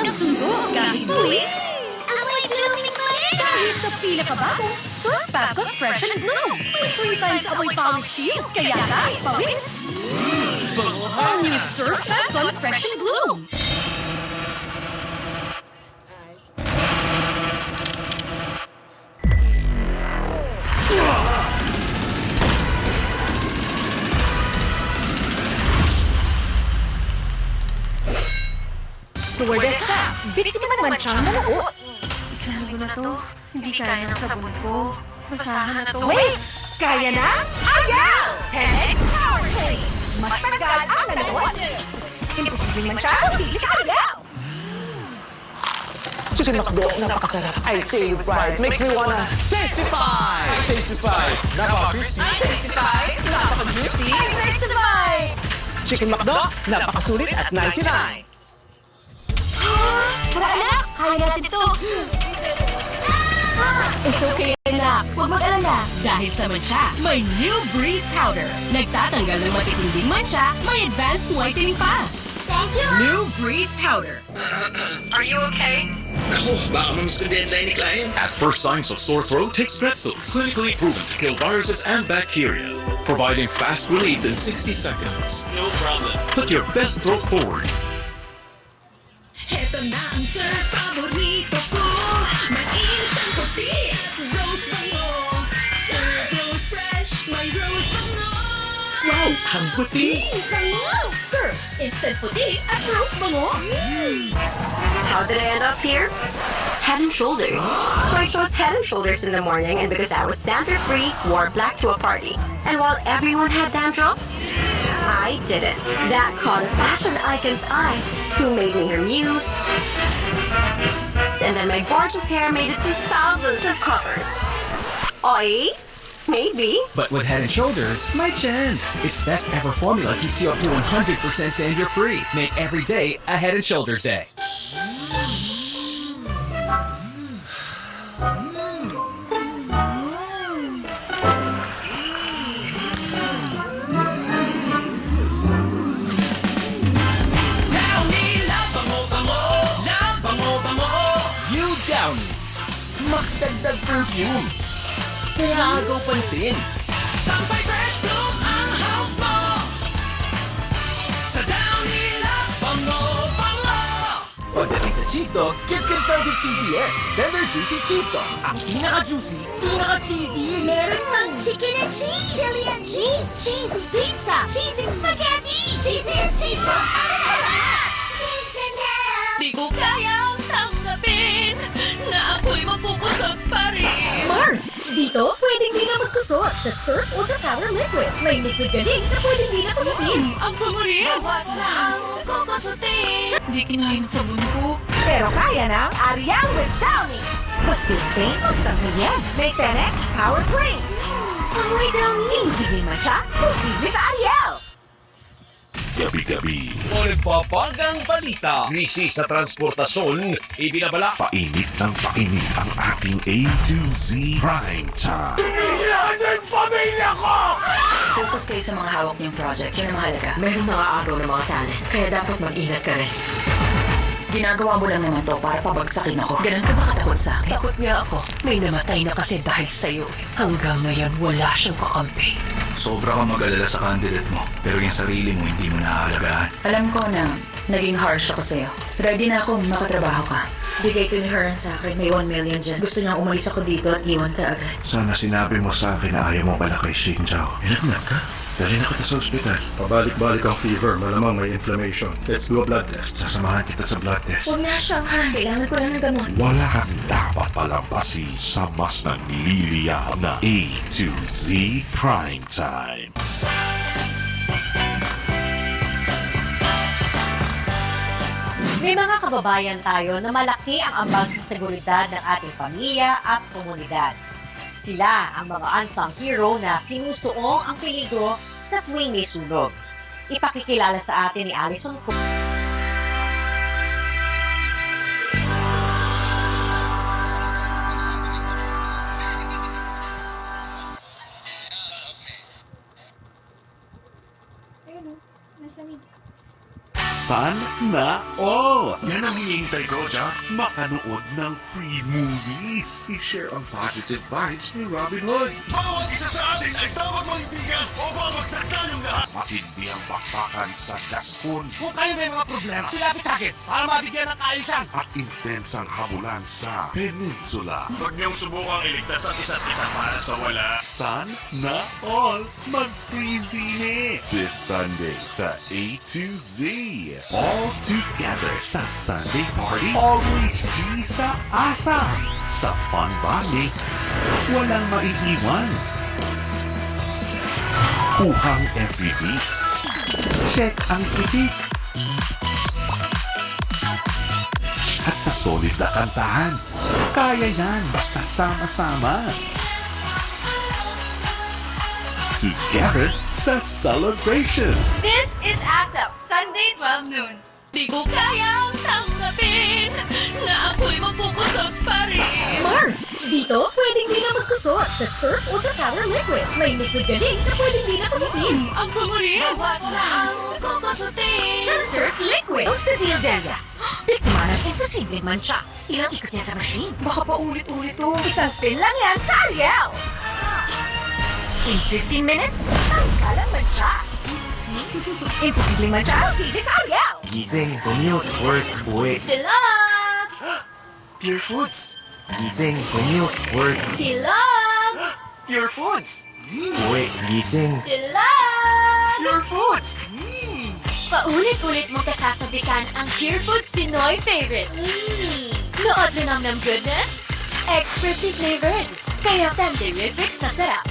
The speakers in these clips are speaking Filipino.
ng sundo gamit tuwis. Amoy blooming pa rin! Kahit sa pila ka bago, Surf Babcock Fresh and Glow. May 3 times amoy pawis shield, kaya kahit pawis. All new Surf Babcock Fresh and Glow. Stewardessa, biktima ng manchang manuot. Isang linggo na to, hindi kaya ng sabon ko. Basahan na to. Wait! Kaya na? Ayaw! 10x Power Play! Mas tagal ang nanuot. Imposibleng manchang sili sa kanilaw. Chicken McDo, napakasarap. I tell you, pride makes me wanna testify! Testify! Napaka-crispy. Testify, napaka-juicy. Testify! Chicken McDo, napakasulit at 99. Tara anak, kaya natin ito. It's okay anak, huwag mag-alala. Dahil sa mancha, may New Breeze Powder. Nagtatanggal ng matitinding mancha, may advanced whitening pa. Thank you! New Breeze Powder. Are you okay? Ako, baka mamis na deadline ni client. At first signs of sore throat, take Strepsils, clinically proven to kill viruses and bacteria, providing fast relief in 60 seconds. No problem. Put your best throat forward. Ito na ang surf paborito ko. Mainit ang puti at rose bango. Surf rose fresh, may rose bango. Wow, ang puti! Bango! Surf instant puti at rose bango. How did I end up here? Head and Shoulders. So I chose Head and Shoulders in the morning, and because I was dandruff-free, wore black to a party. And while everyone had dandruff, I didn't. That caught a fashion icon's eye, who made me her muse. And then my gorgeous hair made it to thousands of covers. Oi? Maybe. But with Head & Shoulders, my chance. Its best ever formula keeps you up to 100% danger-free. Make every day a Head & Shoulders day. New Downy! Mas dagdag perfume! Kaya agaw pansin! Sampay fresh bloom ang house mo! Sa Downy na bango-bango! Pagdating sa cheese dog, kids can tell the cheesiest. Tender juicy cheese dog. Ang pinaka-juicy, pinaka-cheesy! Meron pang chicken and cheese, chili and cheese, cheesy pizza, cheesy spaghetti, cheesiest cheese dog ang sarap! Kids in town! Di ko kayang tanggapin na ako'y magkukusot pa rin. Mars! Dito, pwedeng di na magkusot sa Surf Ultra Power Liquid. May liquid galing na pwedeng di na kusutin. Ang paborito! Bawas na ang kukusutin. Hindi kinain sa sabon ko. Pero kaya ng Ariel with Downy. Basta Spain, basta ganyan. May 10x Power Play. Amoy Downy. Sige matcha, posible sa Ariel. Gabi-gabi, O nagpapagang balita. Misi sa transportasyon, ibinabala. painit ng painit ang ating A to Z Prime Time. Focus kayo sa mga hawak niyong project. Yun ang mahalaga. Meron mga agaw ng mga talent. Kaya dapat mag-ingat ka rin. Ginagawa mo lang naman to para pabagsakin ako. Ganun ka ba katakot sa akin? Takot nga ako. May namatay na kasi dahil sa'yo. Hanggang ngayon, wala siyang kakampi. Sobra kang mag-alala sa candidate mo, pero yung sarili mo hindi mo nahahalagaan. Alam ko na naging harsh ako sa'yo. Ready na akong makatrabaho ka. Bigay ko ni Hearn sa akin. May 1 million dyan. Gusto niya umalis ako dito at iwan ka agad. Sana sinabi mo sa akin na ayaw mo pala kay Xin Zhao. Inagnat ka? Dali na kita sa ospital. Pabalik-balik ang fever, malamang may inflammation. Let's do a blood test. Sasamahan kita sa blood test. Huwag na siyang kailangan ko lang ng gamot. Wala kang dapat palampasin sa mas nanliliyaw na A to Z Prime Time. May mga kababayan tayo na malaki ang ambag sa seguridad ng ating pamilya at komunidad. Sila ang mga unsung hero na sinusuong ang peligro sa tuwing may sunog. Ipakikilala sa atin ni Alison Cook. Sana all! Yan ang hinihintay ko, Jack. Makanood ng free movies. I-share ang positive vibes ni Robin Hood. Bawat isa sa atin ay dapat maibigan o babagsakan yung lahat. Matindi ang bakbakan sa Gascon Kung kayo may mga problema, pilapit sa akin para mabigyan ng kaayusan. at intensang habulan sa Peninsula. Huwag niyong subukang iligtas ang isa't isa para sa wala. Sana all mag-free zine this Sunday sa A to Z. All together sa Sunday party. Always G sa asa. Sa fun bonding, walang maiiwan. Kuhang every week. Check ang titik. At sa solid na kantahan, kaya yan basta sama-sama. Together sa celebration. This is ASAP, Sunday 12 noon. Di ko kayang tanggapin na ako'y magkukusot pa rin. Mars! Dito, pwedeng di na magkusot sa Surf Ultra Power Liquid. May liquid galing na pwedeng di na kusutin. Ang pumurin! Bawas na ang kukusutin sa Surf Liquid. Toasted Dildelia. Tikman at imposibleng mancha. Ilang ikot yan sa machine. Baka pa ulit-ulit to. Isang spin lang yan sa Ariel. In 15 minutes, tanggal ang mancha. Imposibleng mancha, sige sa Ariel. Gising, commute, work, uwi. Silog! Pure Foods. Gising, commute, work, Silog! Pure Foods. Uwi, gising, Silog! Pure Foods. Paulit-ulit mo kasasabikan ang Pure Foods Pinoy favorites. Nood na ng goodness, expertly flavored. Kaya tanderific sa sarap.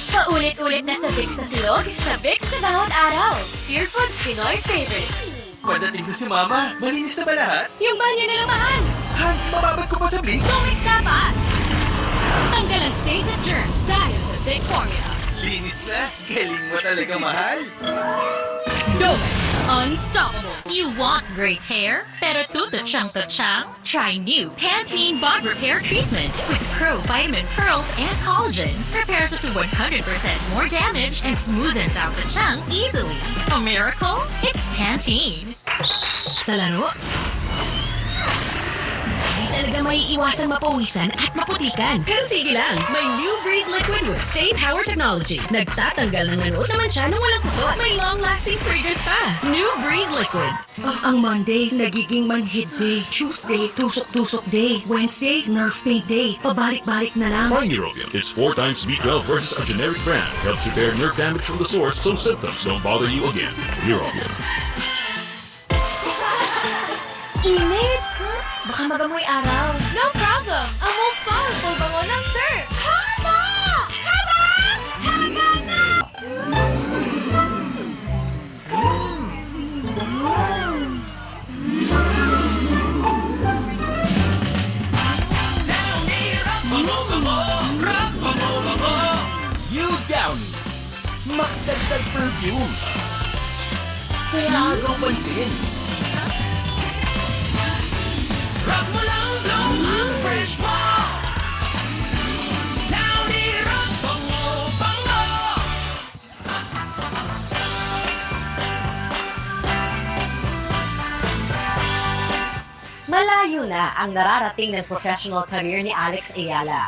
Paulit-ulit na sabik sa silog, sabik sa bawat araw. Pure Foods Pinoy favorites. Padating na si Mama. Malinis na ba lahat? Yung banyo na lamahan. Han, mababad ko pa sa blink? Gawin dapat. Tanggal ang stains at germs dahil sa thick formula. Linis na. Galing mo talaga, mahal. Domex Unstoppable. You want great hair, pero tutachang? Try new Pantene Bond Repair Treatment with Pro Vitamin Pearls and Collagen. Repairs up to 100% more damage and smoothens out the chunk easily. A miracle? It's Pantene. Sa laro, talaga may iwasan mapawisan at maputikan. Pero sige lang, may New Breeze Liquid with Stay Power Technology. Nagtatanggal ng anot naman siya nang walang kusot. May long-lasting fragrance pa. New Breeze Liquid. Ang Monday, nagiging manhid day. Tuesday, tusok-tusok day. Wednesday, nerve pain day. Pabalik-balik na lang. Try Neurobion. It's 4 times B12 versus a generic brand. Helps repair nerve damage from the source so symptoms don't bother you again. Neurobion. Init! Baka magamoy araw. No problem! Ang most powerful bango ng Surf! Haba! Haba! Haba na! You Downy. Max dagdag perfume. Kaya agaw pansin. Rub mo lang blow ang fresh mo. Downy Rub bango. Malayo na ang nararating ng professional career ni Alex Ayala.